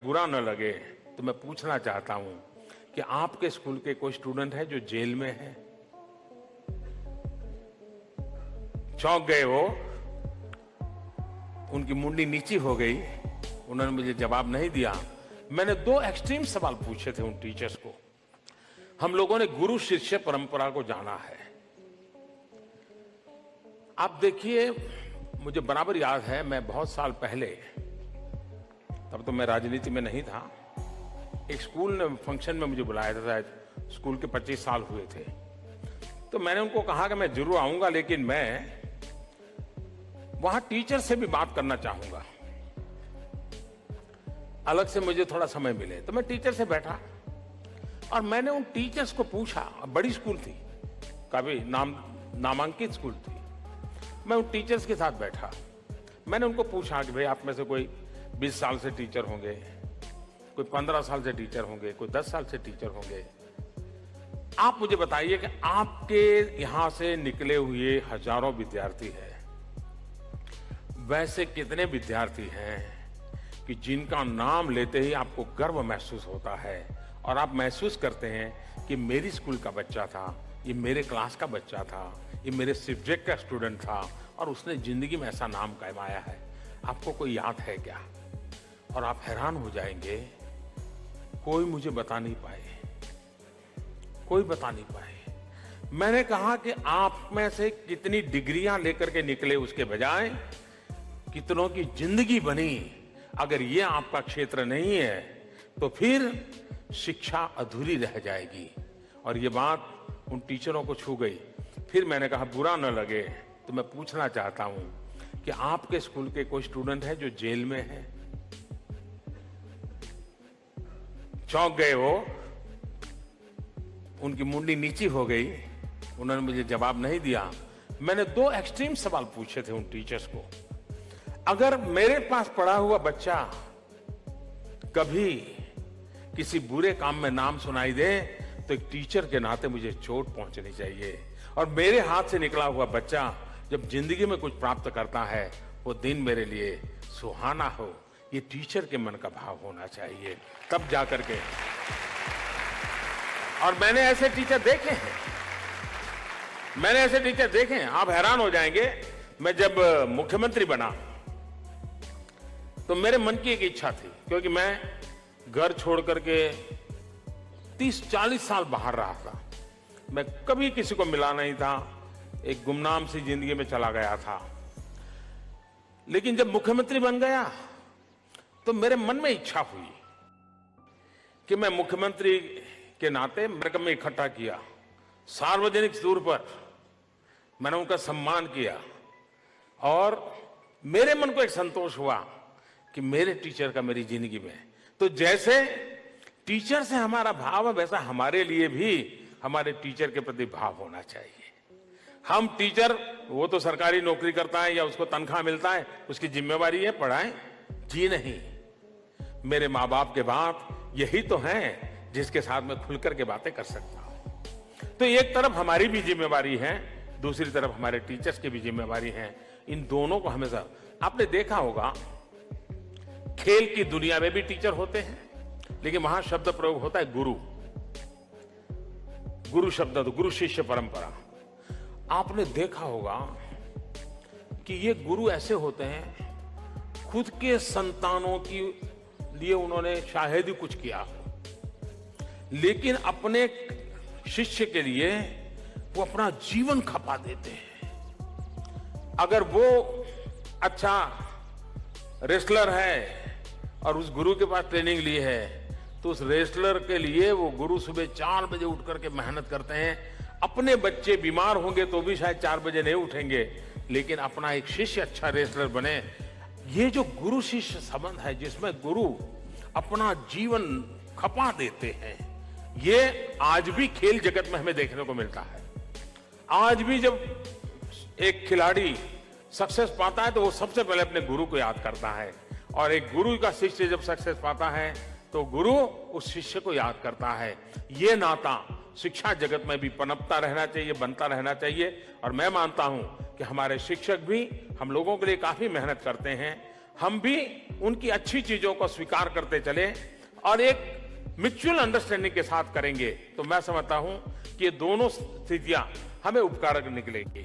बुरा न लगे तो मैं पूछना चाहता हूं कि आपके स्कूल के कोई स्टूडेंट है जो जेल में है? चौंक गए वो, उनकी मुंडी नीची हो गई, उन्होंने मुझे जवाब नहीं दिया। मैंने दो एक्सट्रीम सवाल पूछे थे उन टीचर्स को। हम लोगों ने गुरु शिष्य परंपरा को जाना है। आप देखिए, मुझे बराबर याद है, मैं बहुत साल पहले, तब तो मैं राजनीति में नहीं था, एक स्कूल ने फंक्शन में मुझे बुलाया था। स्कूल के 25 साल हुए थे, तो मैंने उनको कहा कि मैं जरूर आऊंगा, लेकिन मैं वहां टीचर से भी बात करना चाहूंगा, अलग से मुझे थोड़ा समय मिले। तो मैं टीचर से बैठा और मैंने उन टीचर्स को पूछा। बड़ी स्कूल थी, काफी नामांकित स्कूल थी। मैं उन टीचर्स के साथ बैठा, मैंने उनको पूछा कि भाई आप में से कोई 20 साल से टीचर होंगे, कोई 15 साल से टीचर होंगे, कोई 10 साल से टीचर होंगे, आप मुझे बताइए कि आपके यहां से निकले हुए हजारों विद्यार्थी हैं, वैसे कितने विद्यार्थी हैं कि जिनका नाम लेते ही आपको गर्व महसूस होता है और आप महसूस करते हैं कि मेरी स्कूल का बच्चा था, ये मेरे क्लास का बच्चा था, ये मेरे सब्जेक्ट का स्टूडेंट था और उसने जिंदगी में ऐसा नाम कमाया है। आपको कोई याद है क्या? और आप हैरान हो जाएंगे, कोई मुझे बता नहीं पाए, कोई बता नहीं पाए। मैंने कहा कि आप में से कितनी डिग्रियां लेकर के निकले, उसके बजाय कितनों की जिंदगी बनी। अगर ये आपका क्षेत्र नहीं है तो फिर शिक्षा अधूरी रह जाएगी। और ये बात उन टीचरों को छू गई। फिर मैंने कहा बुरा न लगे तो मैं पूछना चाहता हूं कि आपके स्कूल के कोई स्टूडेंट है जो जेल में है? चौंक गए वो, उनकी मुंडी नीची हो गई, उन्होंने मुझे जवाब नहीं दिया। मैंने दो एक्सट्रीम सवाल पूछे थे उन टीचर्स को। अगर मेरे पास पढ़ा हुआ बच्चा कभी किसी बुरे काम में नाम सुनाई दे तो एक टीचर के नाते मुझे चोट पहुंचनी चाहिए। और मेरे हाथ से निकला हुआ बच्चा जब जिंदगी में कुछ प्राप्त करता है, वो दिन मेरे लिए सुहाना हो, ये टीचर के मन का भाव होना चाहिए, तब जाकर के। और मैंने ऐसे टीचर देखे हैं, मैंने ऐसे टीचर देखे हैं, आप हैरान हो जाएंगे। मैं जब मुख्यमंत्री बना तो मेरे मन की एक इच्छा थी, क्योंकि मैं घर छोड़ करके 30-40 साल बाहर रहा था, मैं कभी किसी को मिला नहीं था, एक गुमनाम सी जिंदगी में चला गया था। लेकिन जब मुख्यमंत्री बन गया तो मेरे मन में इच्छा हुई कि मैं मुख्यमंत्री के नाते रकम में इकट्ठा किया, सार्वजनिक तौर पर मैंने उनका सम्मान किया और मेरे मन को एक संतोष हुआ कि मेरे टीचर का मेरी जिंदगी में। तो जैसे टीचर से हमारा भाव है, वैसा हमारे लिए भी हमारे टीचर के प्रति भाव होना चाहिए। हम टीचर, वो तो सरकारी नौकरी करता है या उसको तनख्वाह मिलता है, उसकी जिम्मेवारी है पढ़ाएं, जी नहीं। मेरे माँ बाप के बाप यही तो हैं जिसके साथ मैं खुलकर के बातें कर सकता हूं। तो एक तरफ हमारी भी जिम्मेवारी है, दूसरी तरफ हमारे टीचर्स की भी जिम्मेवारी है। इन दोनों को हमेशा, आपने देखा होगा खेल की दुनिया में भी टीचर होते हैं, लेकिन वहां शब्द प्रयोग होता है गुरु। गुरु शब्द, तो गुरु शिष्य परंपरा। आपने देखा होगा कि ये गुरु ऐसे होते हैं, खुद के संतानों की लिए उन्होंने शायद ही कुछ किया हो, लेकिन अपने शिष्य के लिए वो अपना जीवन खपा देते हैं। अगर वो अच्छा रेसलर है और उस गुरु के पास ट्रेनिंग ली है, तो उस रेसलर के लिए वो गुरु सुबह 4 बजे उठ करके मेहनत करते हैं। अपने बच्चे बीमार होंगे तो भी शायद 4 बजे नहीं उठेंगे, लेकिन अपना एक शिष्य अच्छा रेसलर बने। ये जो गुरु शिष्य संबंध है, जिसमें गुरु अपना जीवन खपा देते हैं, ये आज भी खेल जगत में हमें देखने को मिलता है। आज भी जब एक खिलाड़ी सक्सेस पाता है तो वो सबसे पहले अपने गुरु को याद करता है, और एक गुरु का शिष्य जब सक्सेस पाता है तो गुरु उस शिष्य को याद करता है। ये नाता शिक्षा जगत में भी पनपता रहना चाहिए, बनता रहना चाहिए। और मैं मानता हूं कि हमारे शिक्षक भी हम लोगों के लिए काफी मेहनत करते हैं। हम भी उनकी अच्छी चीजों को स्वीकार करते चले और एक म्यूचुअल अंडरस्टैंडिंग के साथ करेंगे तो मैं समझता हूं कि ये दोनों स्थितियां हमें उपकारक निकलेंगी।